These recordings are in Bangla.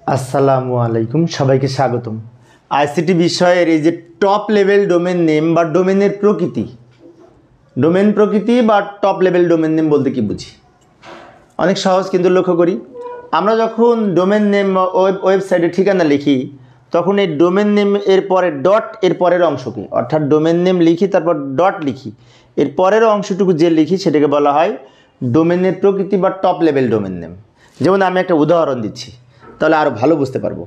আসসালামু আলাইকুম, সবাইকে স্বাগতম। আইসিটি বিষয়ের এই যে টপ লেভেল ডোমেন নেম বা ডোমেনের প্রকৃতি, ডোমেন প্রকৃতি বা টপ লেভেল ডোমেন নেম বলতে কি বুঝি? অনেক সহজ, কিন্তু লক্ষ্য করি আমরা যখন ডোমেন নেম বা ওয়েবসাইটে ঠিকানা লিখি তখন এই ডোমেন নেম এর পরে ডট এর পরের অংশকে, অর্থাৎ ডোমেন নেম লিখি তারপর ডট লিখি, এর পরের অংশটুকু যে লিখি সেটাকে বলা হয় ডোমেনের প্রকৃতি বা টপ লেভেল ডোমেন নেম। যেমন আমি একটা উদাহরণ দিচ্ছি, তাহলে আরও ভালো বুঝতে পারবো।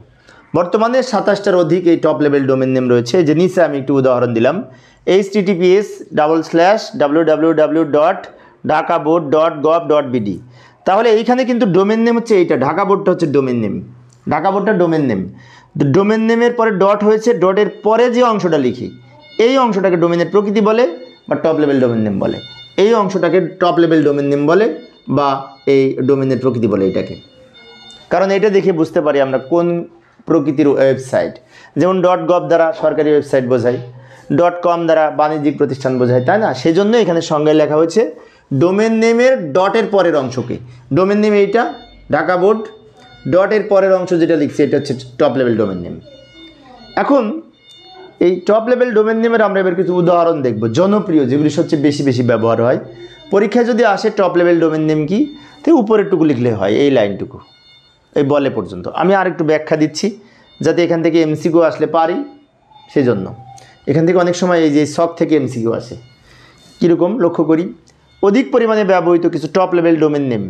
বর্তমানে 27টার অধিক এই টপ লেভেল ডোমেন নেম রয়েছে। যে নিচে আমি একটু উদাহরণ দিলাম, https://www.dhakaboard.gov.bd। তাহলে এইখানে কিন্তু ডোমেন নেম হচ্ছে এইটা, ঢাকা বোর্ডটা হচ্ছে ডোমেন নেম, ঢাকা বোর্ডটা ডোমেন নেম। ডোমেন নেমের পরে ডট হয়েছে, ডটের পরে যে অংশটা লিখি এই অংশটাকে ডোমেনের প্রকৃতি বলে বা টপ লেভেল ডোমেন নেম বলে, এই অংশটাকে টপ লেভেল ডোমেন নেম বলে বা এই ডোমেনের প্রকৃতি বলে এটাকে। কারণ এটা দেখে বুঝতে পারি আমরা কোন প্রকৃতির ওয়েবসাইট। যেমন .gov দ্বারা সরকারি ওয়েবসাইট বোঝায়, .com দ্বারা বাণিজ্যিক প্রতিষ্ঠান বোঝায়, তাই না? সেই জন্য এখানে সংজ্ঞায় লেখা হয়েছে ডোমেন নেমের ডটের পরের অংশকে। ডোমেন নেম এইটা ঢাকা বোর্ড, ডটের পরের অংশ যেটা লিখছে এটা হচ্ছে টপ লেভেল ডোমেন নেম। এখন এই টপ লেভেল ডোমেন নেমের আমরা এবার কিছু উদাহরণ দেখব, জনপ্রিয় যেগুলি সবচেয়ে বেশি ব্যবহার হয়। পরীক্ষায় যদি আসে টপ লেভেল ডোমেন নেম কি, তো উপরেরটুকু লিখলে হয়, এই লাইনটুকু, এই বলে পর্যন্ত। আমি আর একটু ব্যাখ্যা দিচ্ছি যাতে এখান থেকে এমসিকিউ আসলে পারি, সেজন্য এখান থেকে অনেক সময় এই যে শখ থেকে এমসিকিউ আসে। কীরকম লক্ষ্য করি, অধিক পরিমাণে ব্যবহৃত কিছু টপ লেভেল ডোমেন নেম।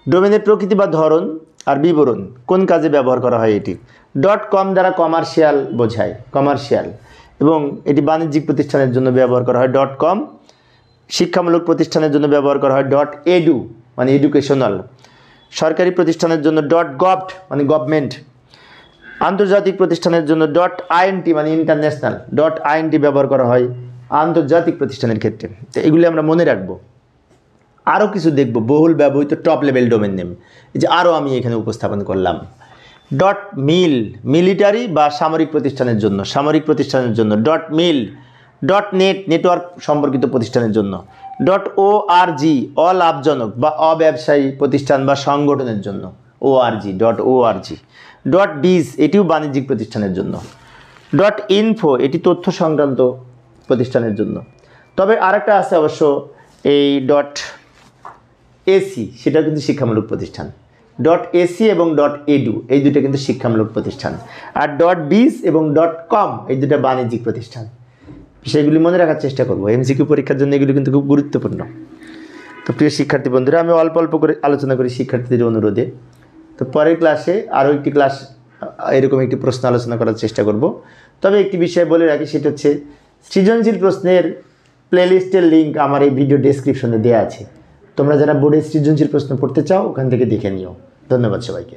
ডোমেনের প্রকৃতি বা ধরন আর বিবরণ, কোন কাজে ব্যবহার করা হয় এটি। .com দ্বারা কমার্শিয়াল বোঝায়, কমার্শিয়াল, এবং এটি বাণিজ্যিক প্রতিষ্ঠানের জন্য ব্যবহার করা হয় .com। শিক্ষামূলক প্রতিষ্ঠানের জন্য ব্যবহার করা হয় .edu মানে এডুকেশনাল। সরকারি প্রতিষ্ঠানের জন্য .gov মানে গভর্নমেন্ট। আন্তর্জাতিক প্রতিষ্ঠানের জন্য .int মানে ইন্টারন্যাশনাল। .int ব্যবহার করা হয় আন্তর্জাতিক প্রতিষ্ঠানের ক্ষেত্রে। তো এগুলি আমরা মনে রাখবো। আরও কিছু দেখব বহুল ব্যবহৃত টপ লেভেল ডোমেন নেম, এই যে আরও আমি এখানে উপস্থাপন করলাম। .mil মিলিটারি বা সামরিক প্রতিষ্ঠানের জন্য, সামরিক প্রতিষ্ঠানের জন্য। .mil .net নেটওয়ার্ক সম্পর্কিত প্রতিষ্ঠানের জন্য। .org অলাভজনক বা অব্যবসায়ী প্রতিষ্ঠান বা সংগঠনের জন্য, org .org। .biz এটিও বাণিজ্যিক প্রতিষ্ঠানের জন্য। .info এটি তথ্য সংক্রান্ত প্রতিষ্ঠানের জন্য। তবে আরেকটা আছে অবশ্য, এই .ac সেটা কিন্তু শিক্ষামূলক প্রতিষ্ঠান। .ac এবং .edu এই দুটো কিন্তু শিক্ষামূলক প্রতিষ্ঠান। আর .biz এবং .com এই দুটো বাণিজ্যিক প্রতিষ্ঠান। সেগুলি মনে রাখার চেষ্টা করবো, এমসিকিউ পরীক্ষার জন্য এগুলি কিন্তু খুব গুরুত্বপূর্ণ। তো প্রিয় শিক্ষার্থী বন্ধুরা, আমি অল্প অল্প করে আলোচনা করি শিক্ষার্থীদের অনুরোধে। তো পরের ক্লাসে আরও একটি ক্লাস এরকম একটি প্রশ্ন আলোচনা করার চেষ্টা করব। তবে একটি বিষয় বলে রাখি, সেটা হচ্ছে সৃজনশীল প্রশ্নের প্লেলিস্টের লিঙ্ক আমার এই ভিডিও ডেসক্রিপশনে দেওয়া আছে। তোমরা যারা বোর্ডে সৃজনশীল প্রশ্ন পড়তে চাও ওখান থেকে দেখে নিও। ধন্যবাদ সবাইকে।